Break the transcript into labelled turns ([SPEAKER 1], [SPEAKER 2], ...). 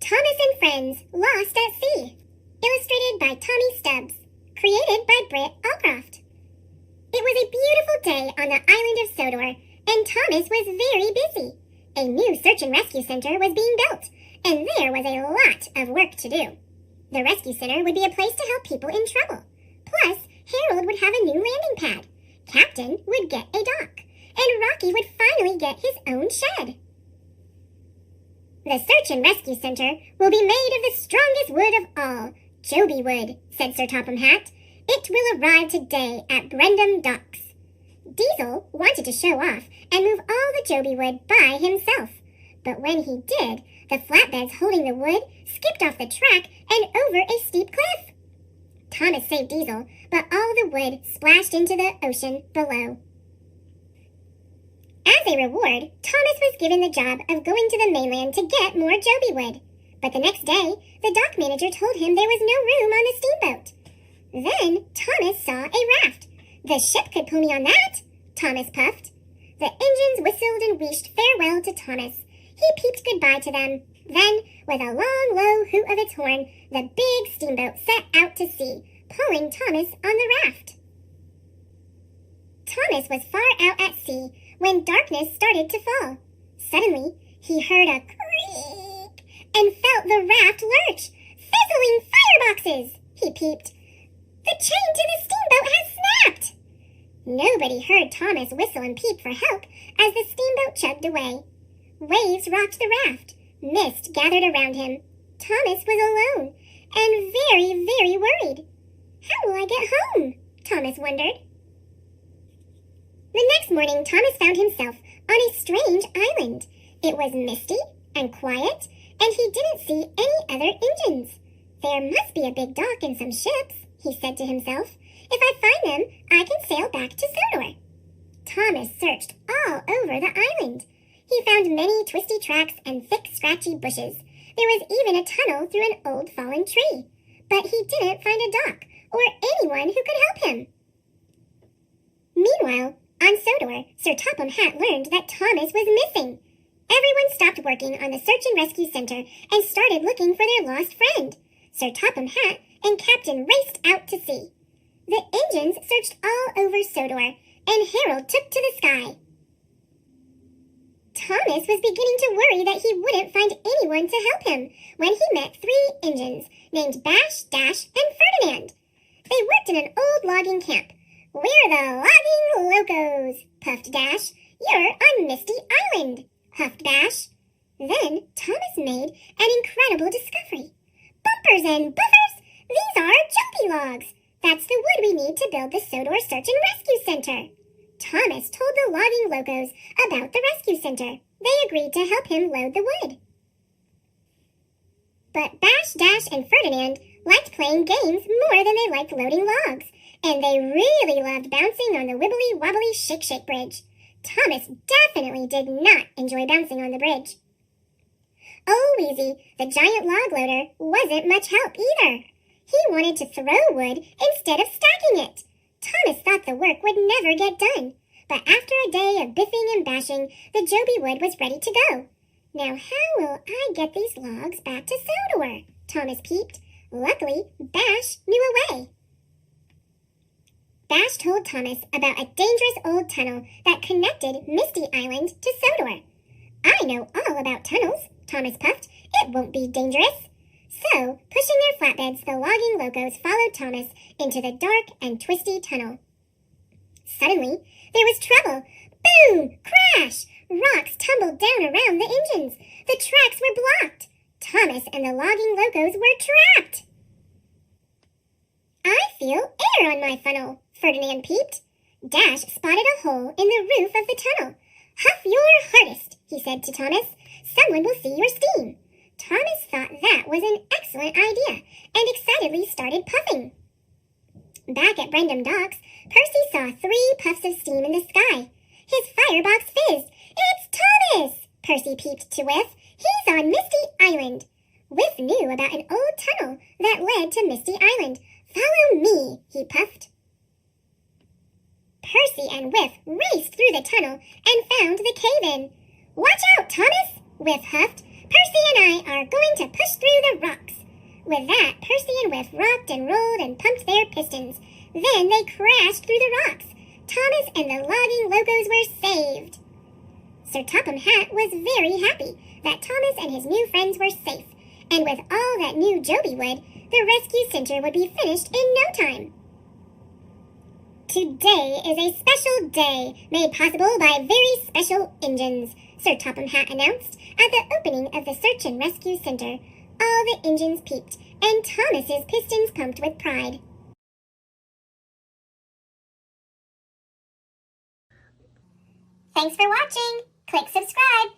[SPEAKER 1] Thomas and Friends, Lost at Sea. Illustrated by Tommy Stubbs. Created by Britt Allcroft. It was a beautiful day on the island of Sodor, and Thomas was very busy. A new search and rescue center was being built, and there was a lot of work to do. The rescue center would be a place to help people in trouble. Plus, Harold would have a new landing pad. Captain would get a dock, and Rocky would finally get his own shed. The search and rescue center will be made of the strongest wood of all, Joby wood, said Sir Topham Hatt. It will arrive today at Brendam Docks. Diesel wanted to show off and move all the Joby wood by himself. But when he did, the flatbeds holding the wood skipped off the track and over a steep cliff. Thomas saved Diesel, but all the wood splashed into the ocean below. As a reward, Thomas was given the job of going to the mainland to get more Joby wood. But the next day, the dock manager told him there was no room on the steamboat. Then Thomas saw a raft. The ship could pull me on that, Thomas puffed. The engines whistled and wished farewell to Thomas. He peeped goodbye to them. Then, with a long, low hoot of its horn, the big steamboat set out to sea, pulling Thomas on the raft. Thomas was far out at sea when darkness started to fall. Suddenly, he heard a creak and felt the raft lurch. Fizzling fireboxes, he peeped. The chain to the steamboat has snapped! Nobody heard Thomas whistle and peep for help as the steamboat chugged away. Waves rocked the raft. Mist gathered around him. Thomas was alone and very, very worried. How will I get home? Thomas wondered. The next morning, Thomas found himself on a strange island. It was misty and quiet, and he didn't see any other engines. There must be a big dock and some ships, he said to himself. If I find them, I can sail back to Sodor. Thomas searched all over the island. He found many twisty tracks and thick, scratchy bushes. There was even a tunnel through an old fallen tree. But he didn't find a dock or anyone who could help him. Meanwhile, on Sodor, Sir Topham Hatt learned that Thomas was missing. Everyone stopped working on the Search and Rescue Center and started looking for their lost friend. Sir Topham Hatt and Captain raced out to sea. The engines searched all over Sodor, and Harold took to the sky. Thomas was beginning to worry that he wouldn't find anyone to help him when he met 3 engines named Bash, Dash, and Ferdinand. They worked in an old logging camp. "We're the logging locos," puffed Dash. "You're on Misty Island," huffed Bash. Then Thomas made an incredible discovery. "Bumpers and buffers, these are Joby logs. That's the wood we need to build the Sodor Search and Rescue Center." Thomas told the logging locos about the rescue center. They agreed to help him load the wood. But Bash, Dash, and Ferdinand liked playing games more than they liked loading logs, and they really loved bouncing on the wibbly-wobbly shake-shake bridge. Thomas definitely did not enjoy bouncing on the bridge. Oh, Wheezy, the giant log loader, wasn't much help either. He wanted to throw wood instead of stacking it. Thomas thought the work would never get done, but after a day of biffing and bashing, the Joby wood was ready to go. "Now how will I get these logs back to Sodor?" Thomas peeped. Luckily, Bash knew a way. Bash told Thomas about a dangerous old tunnel that connected Misty Island to Sodor. "I know all about tunnels," Thomas puffed. "It won't be dangerous." So, pushing their flatbeds, the logging locos followed Thomas into the dark and twisty tunnel. Suddenly, there was trouble. Boom! Crash! Rocks tumbled down around the engines. The tracks were blocked. Thomas and the logging locos were trapped. "I feel air on my funnel," Ferdinand peeped. Dash spotted a hole in the roof of the tunnel. "Huff your hardest," he said to Thomas. "Someone will see your steam." Thomas thought that was an excellent idea and excitedly started puffing. Back at Brendam Docks, Percy saw 3 puffs of steam in the sky. His firebox fizzed. "It's Thomas!" Percy peeped to Whiff. "He's on Misty Island." Whiff knew about an old tunnel that led to Misty Island. "Follow me," he puffed. Percy and Whiff raced through the tunnel and found the cave-in. "Watch out, Thomas!" Whiff huffed. Percy and I are going to push through the rocks." With that, Percy and Whiff rocked and rolled and pumped their pistons. Then they crashed through the rocks. Thomas and the logging locos were saved. Sir Topham Hatt was very happy that Thomas and his new friends were safe, and with all that new Joby would, the rescue center would be finished in no time. Today is a special day made possible by very special engines, Sir Topham Hatt announced at the opening of the Search and Rescue Center. All the engines peeped, and Thomas's pistons pumped with pride. Thanks for watching. Click subscribe